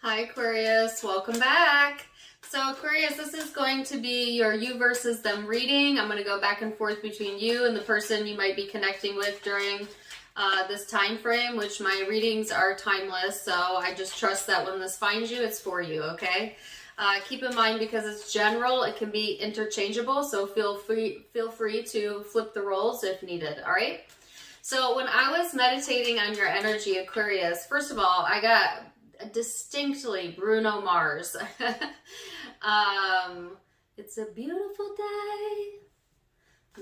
Hi Aquarius, welcome back. So Aquarius, this is going to be your you versus them reading. I'm going to go back and forth between you and the person you might be connecting with during this time frame, which my readings are timeless, so I just trust that when this finds you, it's for you, okay? Keep in mind, because it's general, it can be interchangeable, so feel free to flip the roles if needed, all right? So when I was meditating on your energy, Aquarius, first of all, I got distinctly Bruno Mars. It's a beautiful day.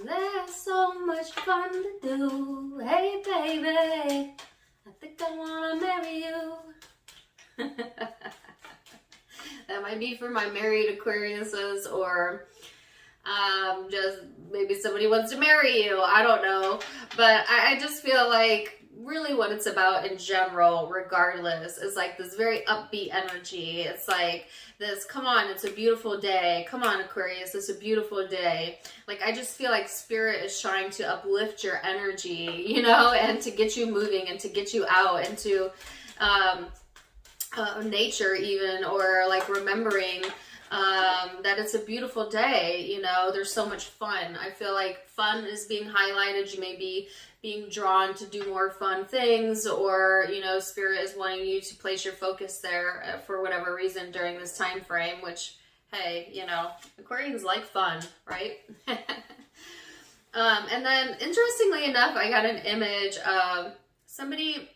There's so much fun to do. Hey baby, I think I wanna marry you. That might be for my married Aquariuses, or just maybe somebody wants to marry you. I don't know. But I just feel like really what it's about in general, regardless, is like this very upbeat energy. It's like this, come on, it's a beautiful day. Come on, Aquarius, it's a beautiful day. Like, I just feel like spirit is trying to uplift your energy, you know, and to get you moving and to get you out into nature even, or like remembering that it's a beautiful day. You know, there's so much fun. I feel like fun is being highlighted. You may be being drawn to do more fun things, or, you know, spirit is wanting you to place your focus there for whatever reason during this time frame, which, hey, you know, Aquarians like fun, right? And then interestingly enough, I got an image of somebody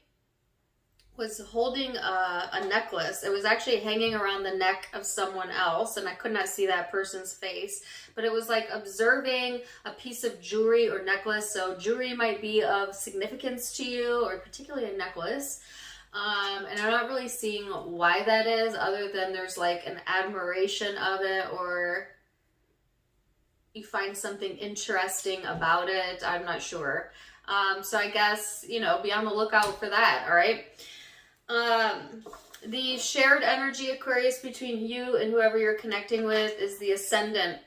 was holding a necklace. It was actually hanging around the neck of someone else, and I could not see that person's face, but it was like observing a piece of jewelry or necklace. So jewelry might be of significance to you, or particularly a necklace. And I'm not really seeing why that is, other than there's like an admiration of it, or you find something interesting about it. I'm not sure. So I guess, you know, be on the lookout for that, all right? The shared energy, Aquarius, between you and whoever you're connecting with is the Ascendant,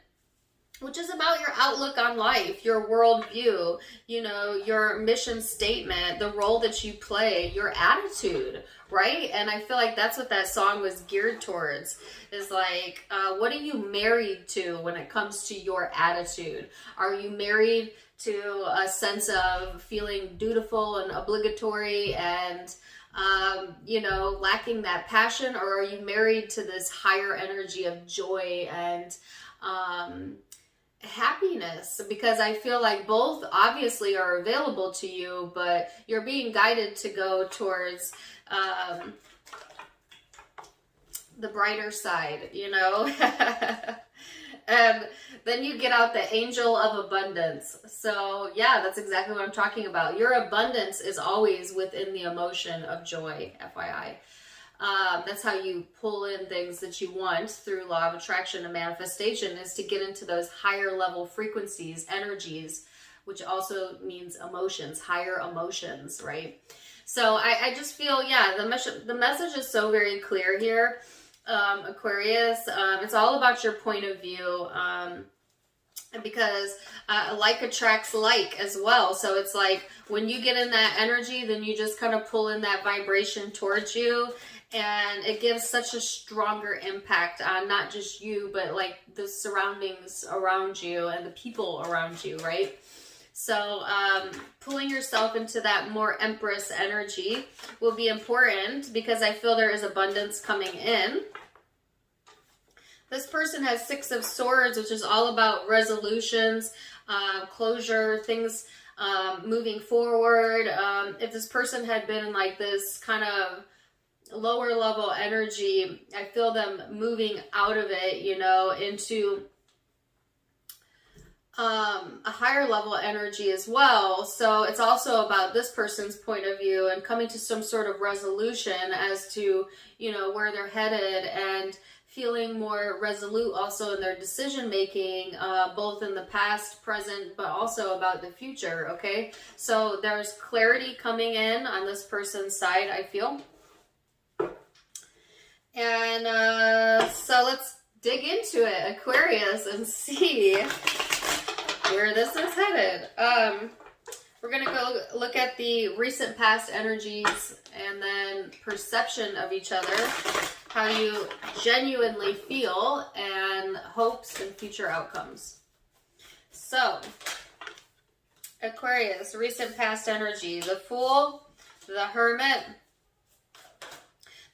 which is about your outlook on life, your worldview, you know, your mission statement, the role that you play, your attitude, right? And I feel like that's what that song was geared towards, is like, what are you married to when it comes to your attitude? Are you married to a sense of feeling dutiful and obligatory and you know, lacking that passion, or are you married to this higher energy of joy and happiness? Because I feel like both obviously are available to you, but you're being guided to go towards the brighter side, you know. And then you get out the angel of abundance. So yeah, that's exactly what I'm talking about. Your abundance is always within the emotion of joy, FYI. That's how you pull in things that you want through law of attraction and manifestation, is to get into those higher level frequencies, energies, which also means emotions, higher emotions, right? So I just feel, yeah, the message is so very clear here. Aquarius, it's all about your point of view, because like attracts like as well. So it's like when you get in that energy, then you just kind of pull in that vibration towards you, and it gives such a stronger impact on not just you, but like the surroundings around you and the people around you, right? So pulling yourself into that more Empress energy will be important, because I feel there is abundance coming in. This person has Six of Swords, which is all about resolutions, closure, things moving forward. If this person had been in like this kind of lower level energy, I feel them moving out of it, you know, into a higher level energy as well. So it's also about this person's point of view and coming to some sort of resolution as to, you know, where they're headed, and feeling more resolute also in their decision making, both in the past, present, but also about the future. Okay, so there's clarity coming in on this person's side, I feel. And so let's dig into it, Aquarius, and see where this is headed. We're going to go look at the recent past energies and then perception of each other. how you genuinely feel and hopes and future outcomes. So, Aquarius, recent past energy, the Fool, the Hermit.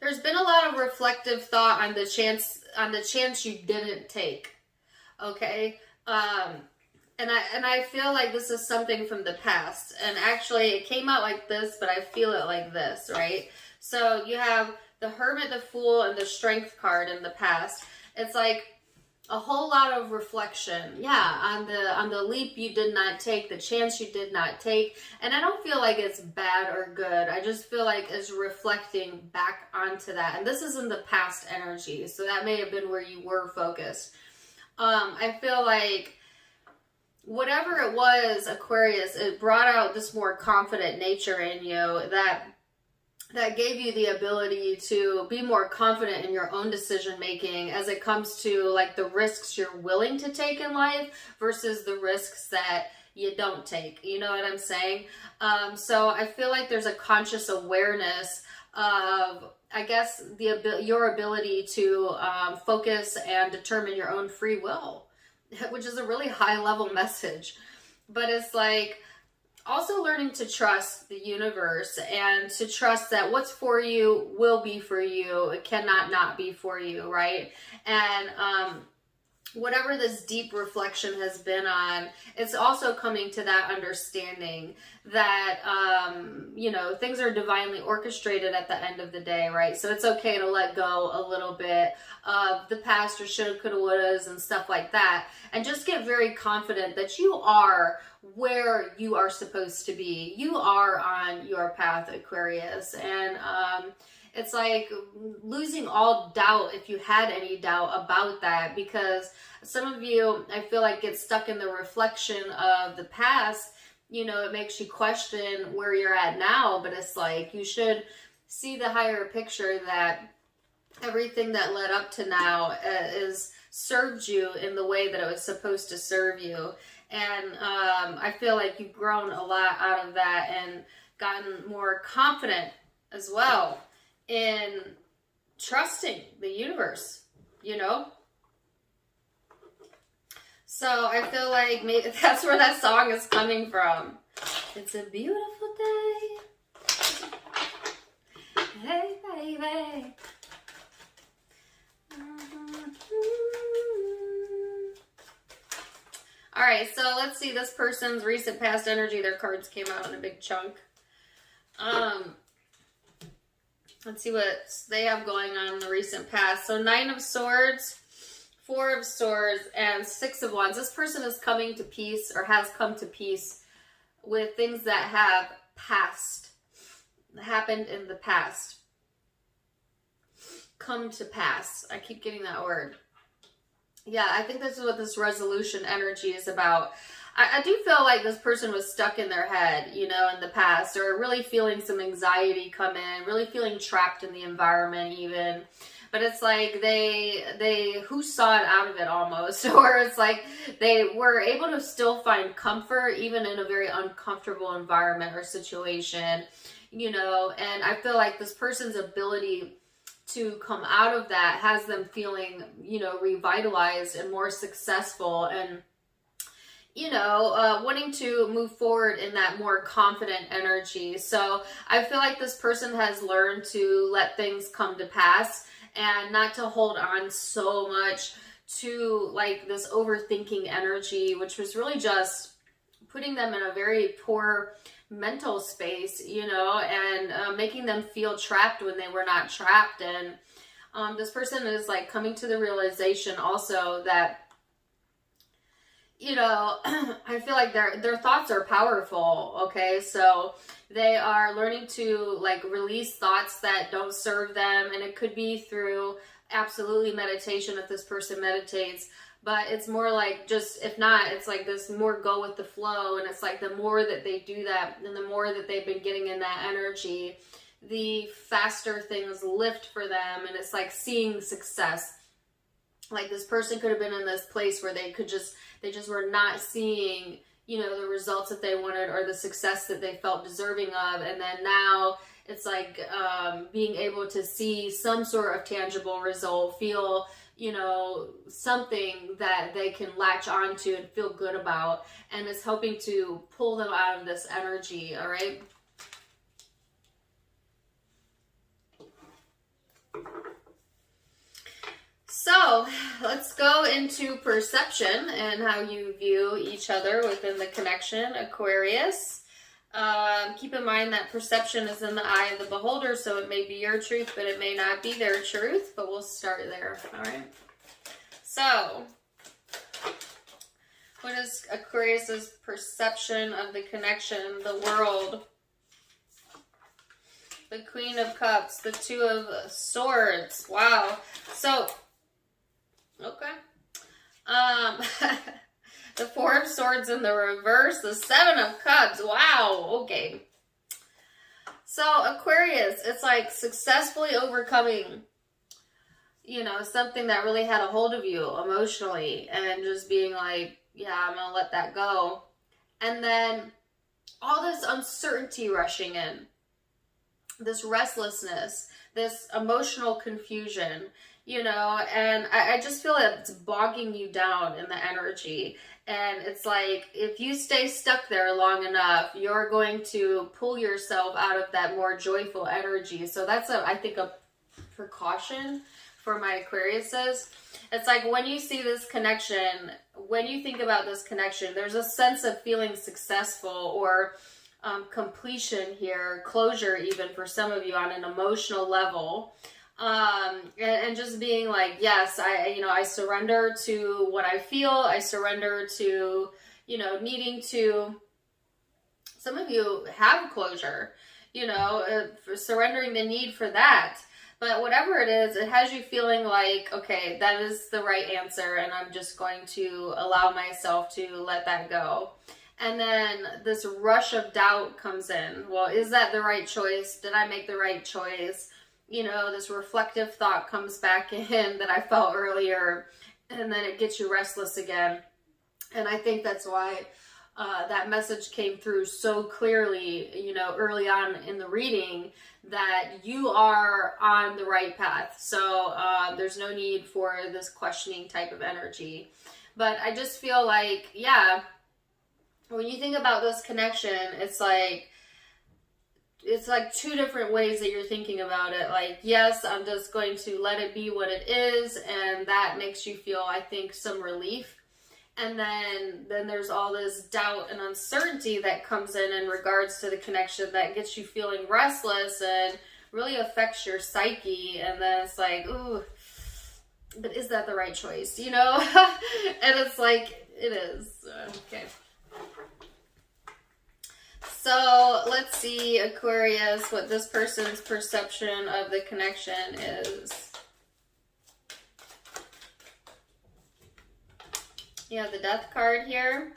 There's been a lot of reflective thought on the chance you didn't take. Okay? And I feel like this is something from the past. And actually, it came out like this, but I feel it like this, right? So you have the Hermit, the Fool, and the Strength card in the past. It's like a whole lot of reflection. Yeah, on the leap you did not take, the chance you did not take. And I don't feel like it's bad or good. I just feel like it's reflecting back onto that. And this is in the past energy. So that may have been where you were focused. I feel like whatever it was, Aquarius, it brought out this more confident nature in you that gave you the ability to be more confident in your own decision making as it comes to like the risks you're willing to take in life versus the risks that you don't take. You know what I'm saying? So I feel like there's a conscious awareness of, I guess, your ability to focus and determine your own free will, which is a really high level message. But it's like also learning to trust the universe and to trust that what's for you will be for you. It cannot not be for you, right? And whatever this deep reflection has been on, it's also coming to that understanding that, you know, things are divinely orchestrated at the end of the day, right? So it's okay to let go a little bit of the past or shoulda, coulda, wouldas and stuff like that. And just get very confident that you are where you are supposed to be. You are on your path, Aquarius. And, it's like losing all doubt if you had any doubt about that, because some of you, I feel like, get stuck in the reflection of the past. You know, it makes you question where you're at now, but it's like you should see the higher picture that everything that led up to now is served you in the way that it was supposed to serve you. And I feel like you've grown a lot out of that and gotten more confident as well in trusting the universe, you know? So I feel like maybe that's where that song is coming from. It's a beautiful day. Hey, baby. All right, so let's see this person's recent past energy. Their cards came out in a big chunk. Let's see what they have going on in the recent past. So 9 of Swords, 4 of Swords, and 6 of Wands. This person is coming to peace or has come to peace with things that have happened in the past. Come to pass. I keep getting that word. Yeah, I think this is what this resolution energy is about. I do feel like this person was stuck in their head, you know, in the past, or really feeling some anxiety come in, really feeling trapped in the environment even. But it's like they who saw it out of it almost, or it's like they were able to still find comfort even in a very uncomfortable environment or situation, you know. And I feel like this person's ability to come out of that has them feeling, you know, revitalized and more successful and, you know, wanting to move forward in that more confident energy. So I feel like this person has learned to let things come to pass and not to hold on so much to like this overthinking energy, which was really just putting them in a very poor mental space, you know, and making them feel trapped when they were not trapped. And this person is like coming to the realization also that, you know, I feel like their thoughts are powerful, okay? So they are learning to like release thoughts that don't serve them, and it could be through absolutely meditation if this person meditates, but it's more like just, if not, it's like this more go with the flow, and it's like the more that they do that and the more that they've been getting in that energy, the faster things lift for them, and it's like seeing success. Like this person could have been in this place where they just were not seeing, you know, the results that they wanted or the success that they felt deserving of. And then now It's like being able to see some sort of tangible result, feel, you know, something that they can latch onto and feel good about. And it's helping to pull them out of this energy, all right? So let's go into perception and how you view each other within the connection, Aquarius. Keep in mind that perception is in the eye of the beholder, so it may be your truth, but it may not be their truth, but we'll start there, all right? So, what is Aquarius's perception of the connection, the world? The Queen of Cups, the Two of Swords, wow. So, okay. The Four of Swords in the reverse, the Seven of Cups. Wow, okay. So, Aquarius, it's like successfully overcoming, you know, something that really had a hold of you emotionally and just being like, yeah, I'm going to let that go. And then all this uncertainty rushing in, this restlessness, this emotional confusion, you know, and I just feel that it's bogging you down in the energy. And it's like, if you stay stuck there long enough, you're going to pull yourself out of that more joyful energy. So that's, I think, a precaution for my Aquariuses. It's like when you see this connection, when you think about this connection, there's a sense of feeling successful or completion here, closure even for some of you on an emotional level. And just being like, yes, I surrender to what I feel. I surrender to, you know, needing to, some of you have closure, you know, for surrendering the need for that. But whatever it is, it has you feeling like, okay, that is the right answer. And I'm just going to allow myself to let that go. And then this rush of doubt comes in. Well, is that the right choice? Did I make the right choice? You know, this reflective thought comes back in that I felt earlier, and then it gets you restless again. And I think that's why that message came through so clearly, you know, early on in the reading, that you are on the right path. So there's no need for this questioning type of energy. But I just feel like, yeah, when you think about this connection, it's like two different ways that you're thinking about it. Like, yes, I'm just going to let it be what it is, and that makes you feel, I think, some relief. And then there's all this doubt and uncertainty that comes in regards to the connection that gets you feeling restless and really affects your psyche. And then it's like, ooh, but is that the right choice? You know? And it's like, it is. Okay. So let's see, Aquarius, what this person's perception of the connection is. You have the Death card here.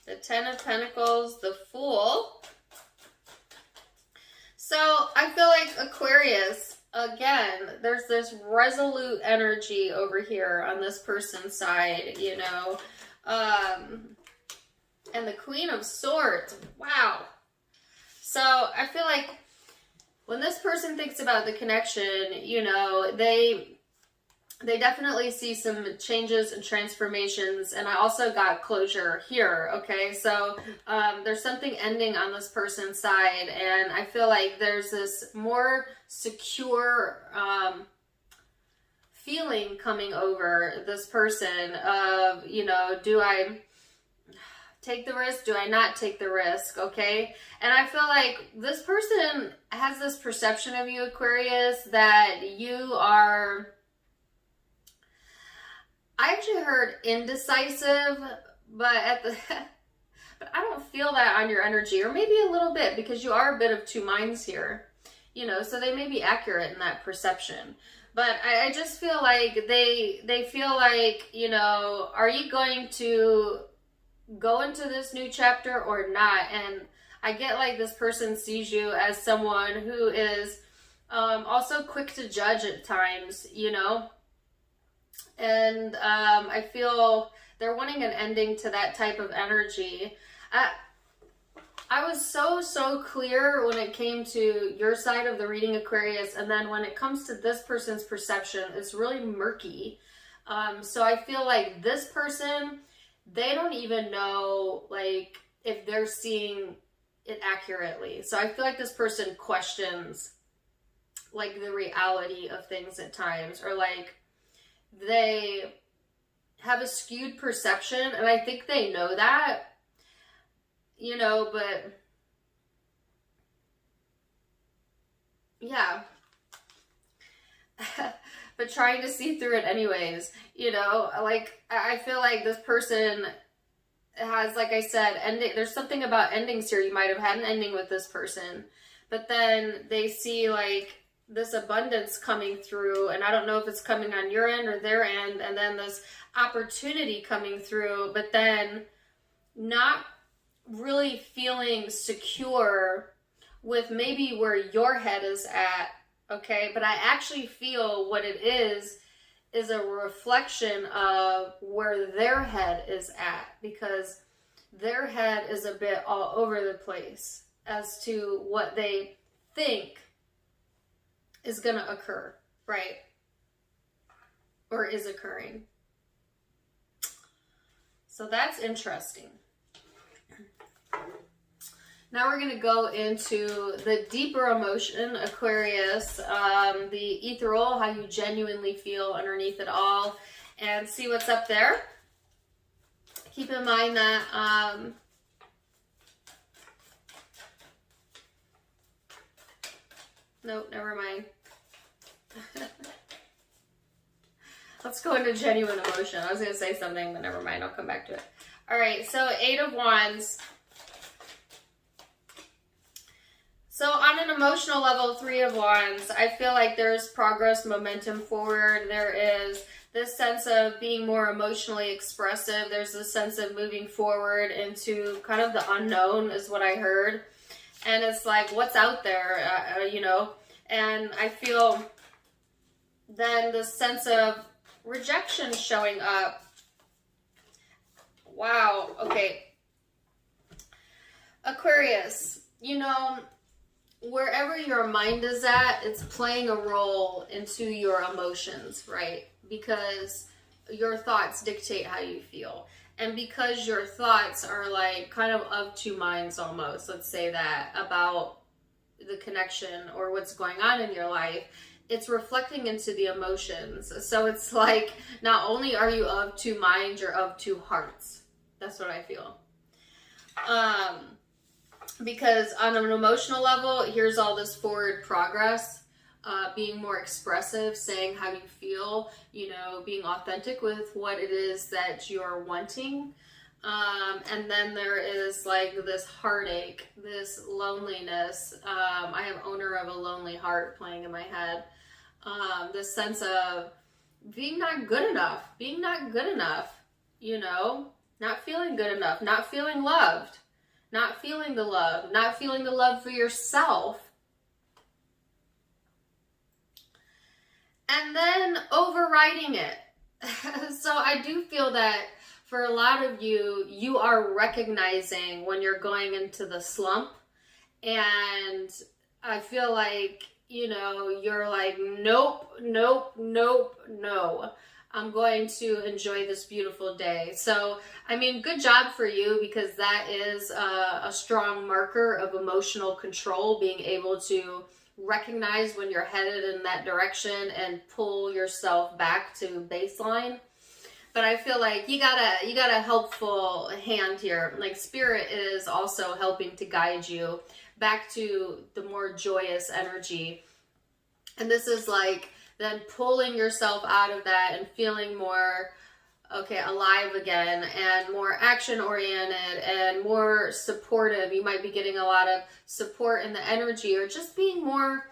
The Ten of Pentacles, the Fool. So I feel like Aquarius, again, there's this resolute energy over here on this person's side, you know. And the Queen of Swords, wow. So I feel like when this person thinks about the connection, you know, they definitely see some changes and transformations. And I also got closure here, okay? So there's something ending on this person's side. And I feel like there's this more secure feeling coming over this person of, you know, do I take the risk? Do I not take the risk? Okay. And I feel like this person has this perception of you, Aquarius, that you are, I actually heard indecisive, but but I don't feel that on your energy, or maybe a little bit, because you are a bit of two minds here, you know, so they may be accurate in that perception. But I just feel like they feel like, you know, are you going to go into this new chapter or not? And I get like this person sees you as someone who is also quick to judge at times, you know, And I feel they're wanting an ending to that type of energy. I was so clear when it came to your side of the reading, Aquarius, and then when it comes to this person's perception, it's really murky. So I feel like this person, they don't even know, like, if they're seeing it accurately. So I feel like this person questions, like, the reality of things at times, or like they have a skewed perception, and I think they know that, you know, but yeah. But trying to see through it anyways, you know, like, I feel like this person has, like I said, ending. There's something about endings here. You might have had an ending with this person, but then they see like this abundance coming through, and I don't know if it's coming on your end or their end, and then this opportunity coming through, but then not really feeling secure with maybe where your head is at, okay? But I actually feel what it is a reflection of where their head is at, because their head is a bit all over the place as to what they think is going to occur, right? Or is occurring. So that's interesting. Now we're going to go into the deeper emotion, Aquarius, the ethereal, how you genuinely feel underneath it all, and see what's up there. Keep in mind that nope, never mind. Let's go into genuine emotion. I was going to say something, but never mind. I'll come back to it. All right, so 8 of Wands. So on an emotional level, 3 of Wands, I feel like there's progress, momentum forward. There is this sense of being more emotionally expressive. There's this sense of moving forward into kind of the unknown is what I heard. And it's like, what's out there, you know? And I feel then this sense of rejection showing up. Wow, okay. Aquarius, you know, wherever your mind is at, it's playing a role into your emotions, right? Because your thoughts dictate how you feel. And because your thoughts are like kind of two minds almost, let's say that, about the connection or what's going on in your life, it's reflecting into the emotions. So it's like, not only are you of two minds, you're of two hearts. That's what I feel. Because on an emotional level, here's all this forward progress, being more expressive, saying how you feel, you know, being authentic with what it is that you're wanting. And then there is like this heartache, this loneliness. I have Owner of a Lonely Heart playing in my head. This sense of being not good enough, you know, not feeling good enough, not feeling loved. Not feeling the love for yourself. And then overriding it. So I do feel that for a lot of you, you are recognizing when you're going into the slump. And I feel like, you know, you're like, nope, no. I'm going to enjoy this beautiful day. So, I mean, good job for you, because that is a strong marker of emotional control, being able to recognize when you're headed in that direction and pull yourself back to baseline. But I feel like you got a helpful hand here. Like, Spirit is also helping to guide you back to the more joyous energy. And this is like then pulling yourself out of that and feeling more, okay, alive again, and more action oriented and more supportive. You might be getting a lot of support in the energy, or just being more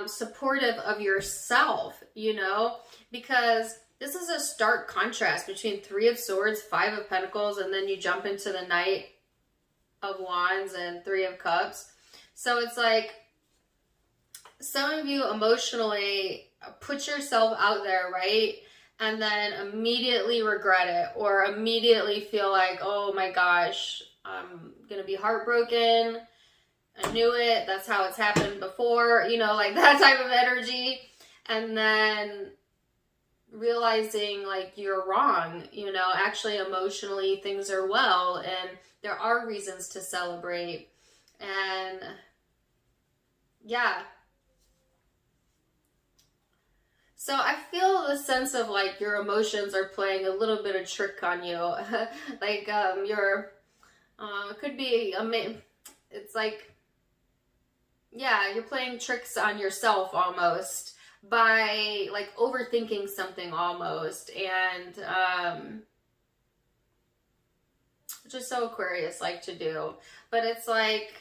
supportive of yourself, you know, because this is a stark contrast between 3 of Swords, 5 of Pentacles, and then you jump into the Knight of Wands and 3 of Cups. So it's like, some of you emotionally put yourself out there, right? and then immediately regret it, or immediately feel like, oh my gosh, I'm gonna be heartbroken. I knew it. That's how it's happened before, you know, like that type of energy. And then realizing like you're wrong, you know, actually emotionally things are well and there are reasons to celebrate. And yeah. So I feel the sense of like your emotions are playing a little bit of trick on you. Like it could be, it's like, yeah, you're playing tricks on yourself almost by like overthinking something almost. And which is so Aquarius like to do. But it's like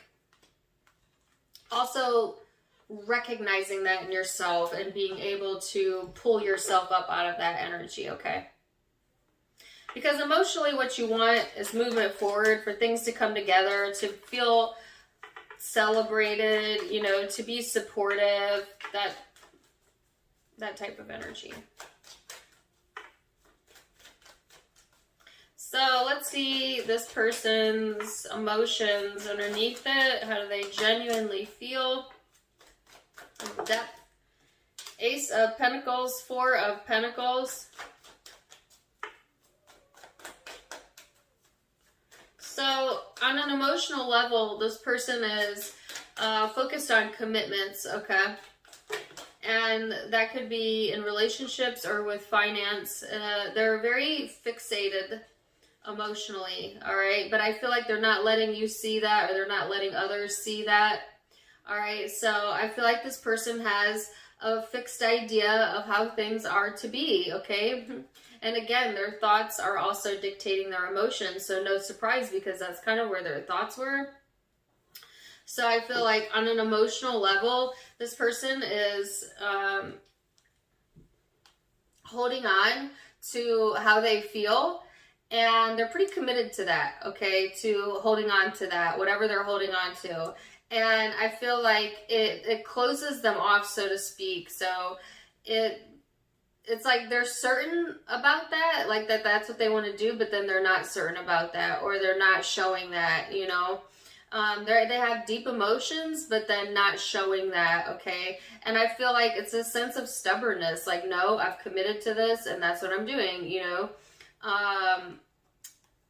also recognizing that in yourself and being able to pull yourself up out of that energy, okay? Because emotionally what you want is movement forward, for things to come together, to feel celebrated, you know, to be supportive, that type of energy. So let's see this person's emotions underneath it. How do they genuinely feel? Depth. Ace of Pentacles, Four of Pentacles. So on an emotional level, this person is focused on commitments, okay? And that could be in relationships or with finance. They're very fixated emotionally, all right? But I feel like they're not letting you see that, or they're not letting others see that, all right? So I feel like this person has a fixed idea of how things are to be, okay? And again, their thoughts are also dictating their emotions, so no surprise, because that's kind of where their thoughts were. So I feel like on an emotional level, this person is holding on to how they feel, and they're pretty committed to that, okay, to holding on to that, whatever they're holding on to. And I feel like it closes them off, so to speak. So it's like they're certain about that, like that's what they want to do, but then they're not certain about that, or they're not showing that, you know. They have deep emotions, but then not showing that, okay? And I feel like it's a sense of stubbornness, like, no, I've committed to this, and that's what I'm doing, you know?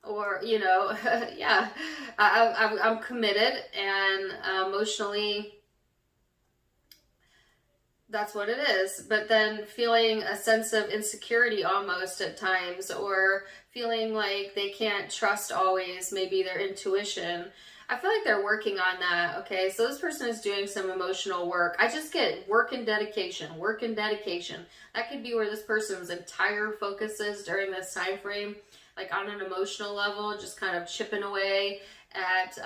Or, you know, yeah, I'm committed, and emotionally, that's what it is. But then feeling a sense of insecurity almost at times, or feeling like they can't trust always maybe their intuition. I feel like they're working on that, okay? So this person is doing some emotional work. I just get work and dedication, work and dedication. That could be where this person's entire focus is during this time frame, like on an emotional level, just kind of chipping away at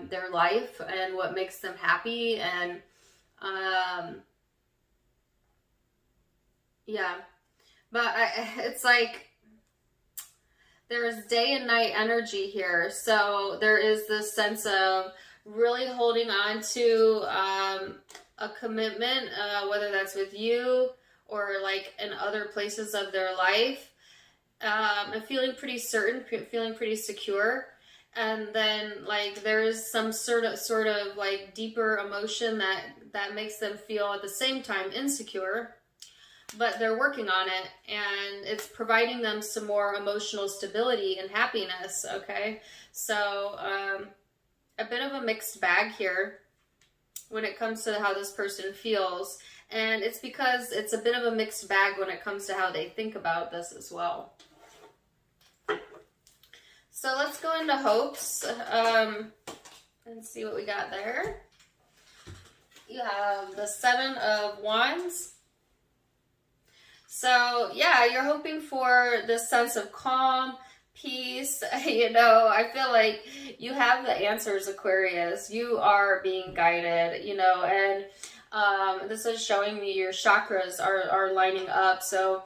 their life and what makes them happy. And yeah, but it's like there's day and night energy here. So there is this sense of really holding on to a commitment, whether that's with you or like in other places of their life, and feeling pretty certain, feeling pretty secure. And then like there's some sort of like deeper emotion that makes them feel at the same time insecure. But they're working on it, and it's providing them some more emotional stability and happiness, okay? So, a bit of a mixed bag here when it comes to how this person feels. And it's because it's a bit of a mixed bag when it comes to how they think about this as well. So let's go into hopes and see what we got there. You have the Seven of Wands. So, yeah, you're hoping for this sense of calm, peace. You know, I feel like you have the answers, Aquarius. You are being guided, you know, and this is showing me your chakras are lining up. So,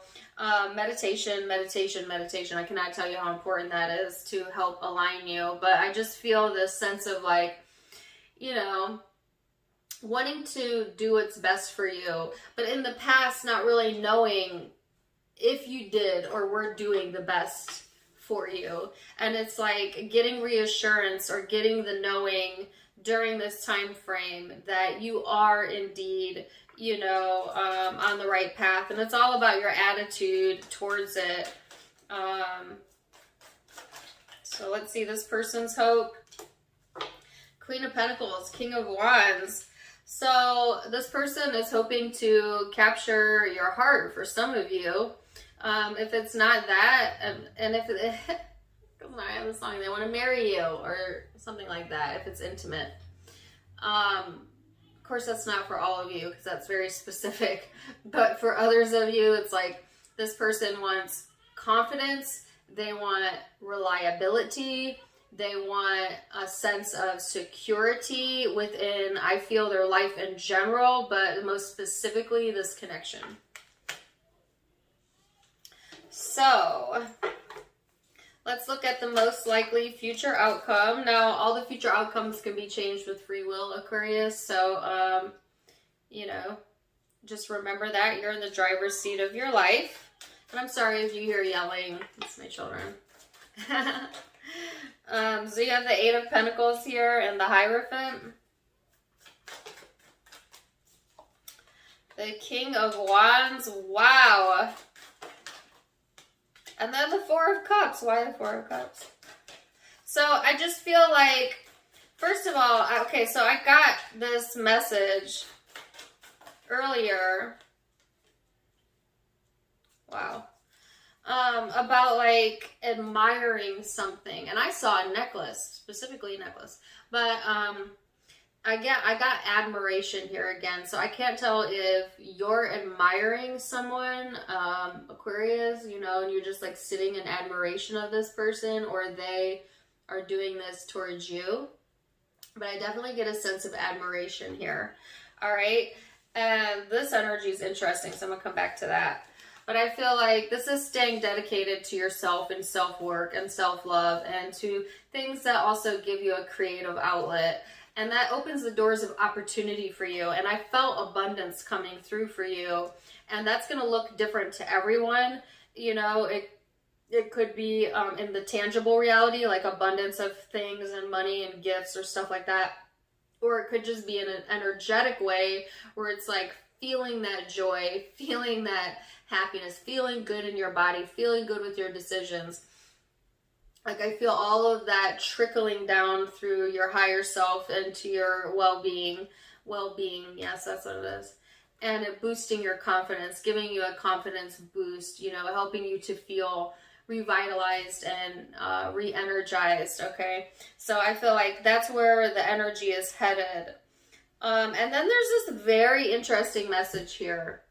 meditation. I cannot tell you how important that is to help align you. But I just feel this sense of like, you know, wanting to do what's best for you, but in the past not really knowing if you did or were doing the best for you. And it's like getting reassurance or getting the knowing during this time frame that you are indeed, you know, on the right path. And it's all about your attitude towards it. So let's see this person's hope. Queen of Pentacles, King of Wands. So this person is hoping to capture your heart for some of you. If it's not that, and if it, I have a song, they want to marry you or something like that, if it's intimate. Of course, that's not for all of you because that's very specific. But for others of you, it's like this person wants confidence. They want reliability. They want a sense of security within, I feel, their life in general, but most specifically this connection. So let's look at the most likely future outcome. Now, all the future outcomes can be changed with free will, Aquarius. So, you know, just remember that you're in the driver's seat of your life. And I'm sorry if you hear yelling. It's my children. So you have the Eight of Pentacles here and the Hierophant. The King of Wands. Wow. And then the Four of Cups. Why the Four of Cups? So I just feel like, first of all, okay, so I got this message earlier. Wow. About like admiring something. And I saw a necklace, specifically a necklace. But I got admiration here again. So I can't tell if you're admiring someone, Aquarius, you know, and you're just like sitting in admiration of this person, or they are doing this towards you. But I definitely get a sense of admiration here. All right. And this energy is interesting. So I'm going to come back to that. But I feel like this is staying dedicated to yourself and self-work and self-love and to things that also give you a creative outlet. And that opens the doors of opportunity for you. And I felt abundance coming through for you. And that's going to look different to everyone. You know, it could be in the tangible reality, like abundance of things and money and gifts or stuff like that. Or it could just be in an energetic way where it's like feeling that joy, feeling that happiness, feeling good in your body, feeling good with your decisions. Like I feel all of that trickling down through your higher self into your well-being. Yes, that's what it is. And it boosting your confidence, giving you a confidence boost, you know, helping you to feel revitalized and re-energized, okay? So I feel like that's where the energy is headed. And then there's this very interesting message here,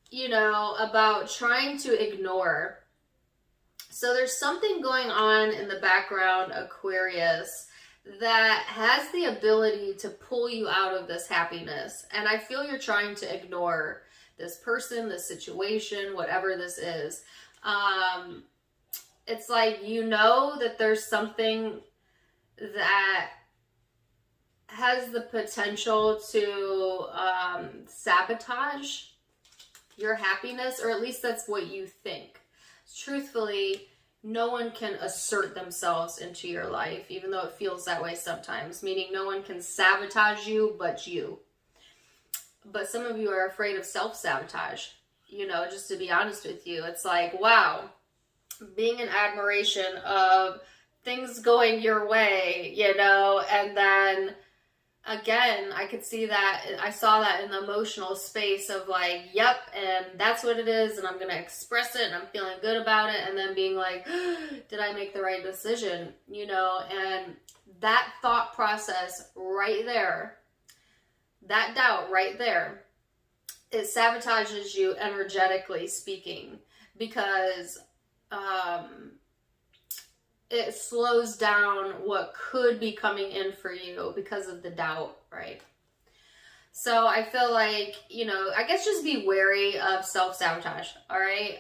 you know, about trying to ignore. So there's something going on in the background, Aquarius, that has the ability to pull you out of this happiness. And I feel you're trying to ignore this person, this situation, whatever this is. It's like, you know that there's something that has the potential to sabotage your happiness, or at least that's what you think. Truthfully, no one can assert themselves into your life, even though it feels that way sometimes, meaning no one can sabotage you but you. But some of you are afraid of self-sabotage, you know, just to be honest with you. It's like, wow, being in admiration of things going your way, you know, and then again, I could see that, I saw that in the emotional space of like, yep, and that's what it is, and I'm going to express it, and I'm feeling good about it, and then being like, did I make the right decision? You know, and that thought process right there, that doubt right there, it sabotages you energetically speaking, because it slows down what could be coming in for you because of the doubt, right? So I feel like, you know, I guess just be wary of self-sabotage, all right?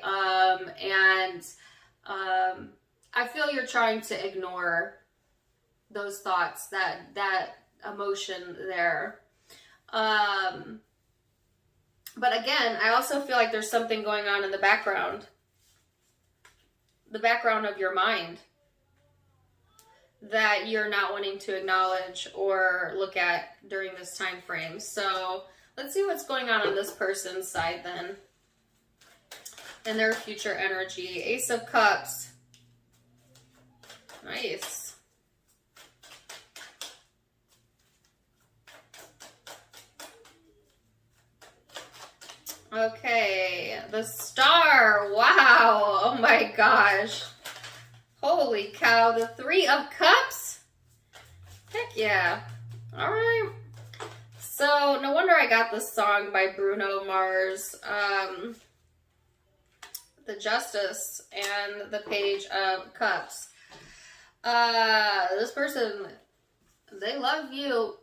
I feel you're trying to ignore those thoughts, that emotion there. But again, I also feel like there's something going on in the background of your mind, that you're not wanting to acknowledge or look at during this time frame. So let's see what's going on this person's side then, and their future energy. Ace of Cups. Nice. Okay, the Star. Wow. Oh my gosh. Holy cow. The Three of Cups. Heck yeah. All right. So no wonder I got this song by Bruno Mars. The Justice and the Page of Cups. This person, they love you.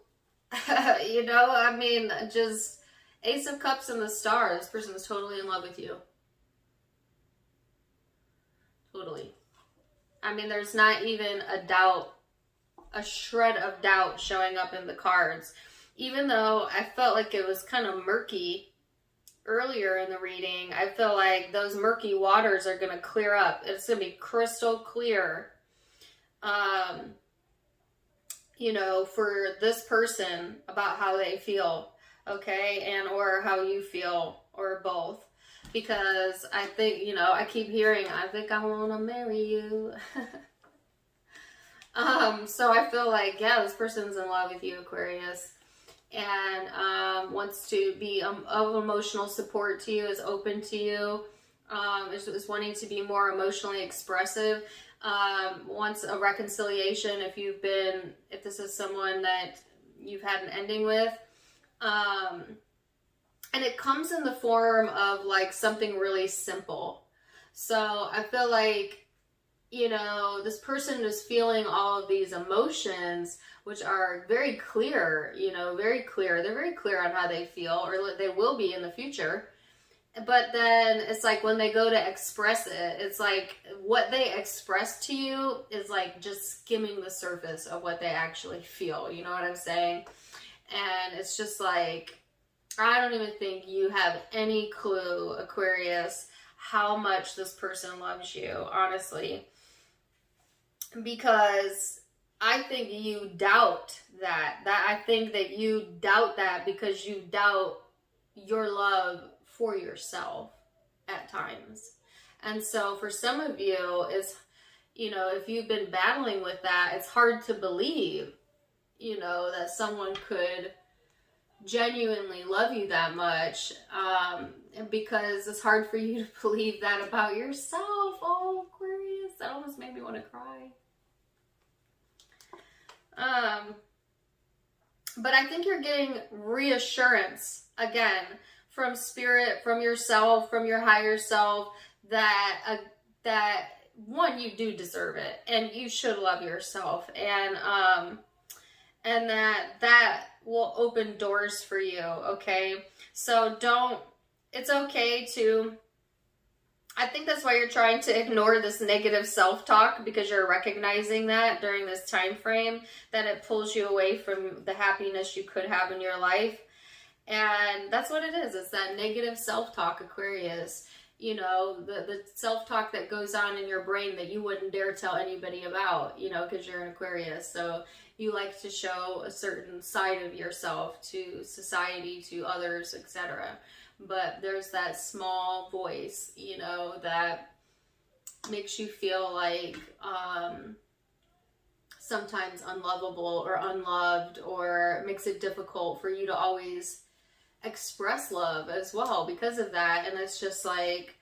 You know, I mean, just Ace of Cups and the Star. This person is totally in love with you. Totally. I mean, there's not even a doubt, a shred of doubt showing up in the cards. Even though I felt like it was kind of murky earlier in the reading, I feel like those murky waters are going to clear up. It's going to be crystal clear, you know, for this person about how they feel, okay, and or how you feel, or both. Because I think, you know, I keep hearing, I think I want to marry you. So I feel like, yeah, this person's in love with you, Aquarius. And wants to be of emotional support to you, is open to you, is wanting to be more emotionally expressive, wants a reconciliation if this is someone that you've had an ending with. And it comes in the form of like something really simple. So I feel like, you know, this person is feeling all of these emotions, which are very clear, you know, very clear. They're very clear on how they feel, or they will be in the future. But then it's like when they go to express it, it's like what they express to you is like just skimming the surface of what they actually feel. You know what I'm saying? And it's just like, I don't even think you have any clue, Aquarius, how much this person loves you, honestly. Because I think you doubt that. I think that you doubt that because you doubt your love for yourself at times. And so for some of you, it's, you know, if you've been battling with that, it's hard to believe, you know, that someone could genuinely love you that much, because it's hard for you to believe that about yourself. Oh, Aquarius, that almost made me want to cry. But I think you're getting reassurance again from spirit, from yourself, from your higher self, that that one, you do deserve it, and you should love yourself, and that will open doors for you, okay? So it's okay to, I think that's why you're trying to ignore this negative self-talk, because you're recognizing that during this time frame, that it pulls you away from the happiness you could have in your life. And that's what it is. It's that negative self-talk, Aquarius. You know, the self-talk that goes on in your brain that you wouldn't dare tell anybody about, you know, because you're an Aquarius. So you like to show a certain side of yourself to society, to others, etc. But there's that small voice, you know, that makes you feel like sometimes unlovable or unloved, or makes it difficult for you to always express love as well because of that. And it's just like,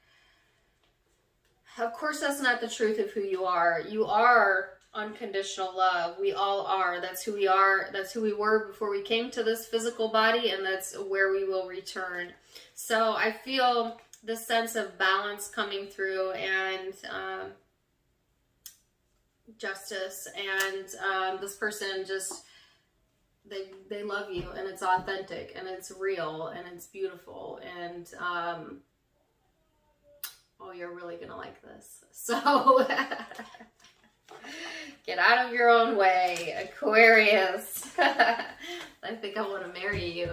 of course that's not the truth of who you are. You are unconditional love. We all are. That's who we are. That's who we were before we came to this physical body, and that's where we will return. So I feel this sense of balance coming through, and justice, and this person just, they love you, and it's authentic, and it's real, and it's beautiful, and oh, you're really gonna like this. So get out of your own way, Aquarius. I think I want to marry you.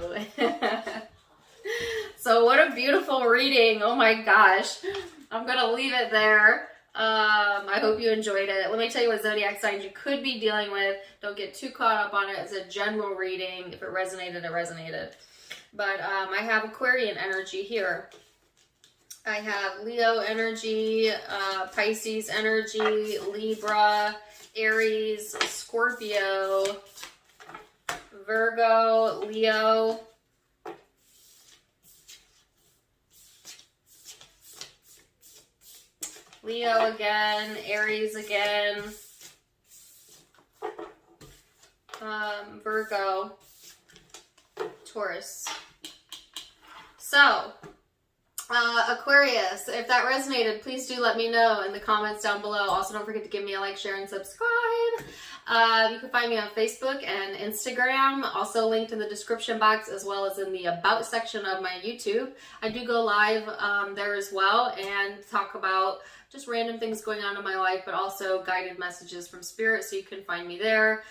So what a beautiful reading. Oh my gosh. I'm going to leave it there. I hope you enjoyed it. Let me tell you what zodiac signs you could be dealing with. Don't get too caught up on it. It's a general reading. If it resonated, it resonated. But I have Aquarian energy here. I have Leo energy, Pisces energy, Libra, Aries, Scorpio, Virgo, Leo, Leo again, Aries again, Virgo, Taurus. So, Aquarius, if that resonated, please do let me know in the comments down below. Also, don't forget to give me a like, share, and subscribe. You can find me on Facebook and Instagram, also linked in the description box, as well as in the About section of my YouTube. I do go live there as well and talk about just random things going on in my life, but also guided messages from Spirit, so you can find me there.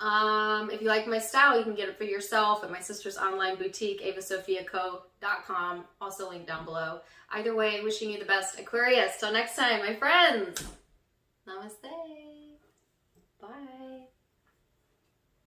If you like my style, you can get it for yourself at my sister's online boutique, avasophiaco.com, also linked down below. Either way, wishing you the best, Aquarius. Till next time, my friends. Namaste.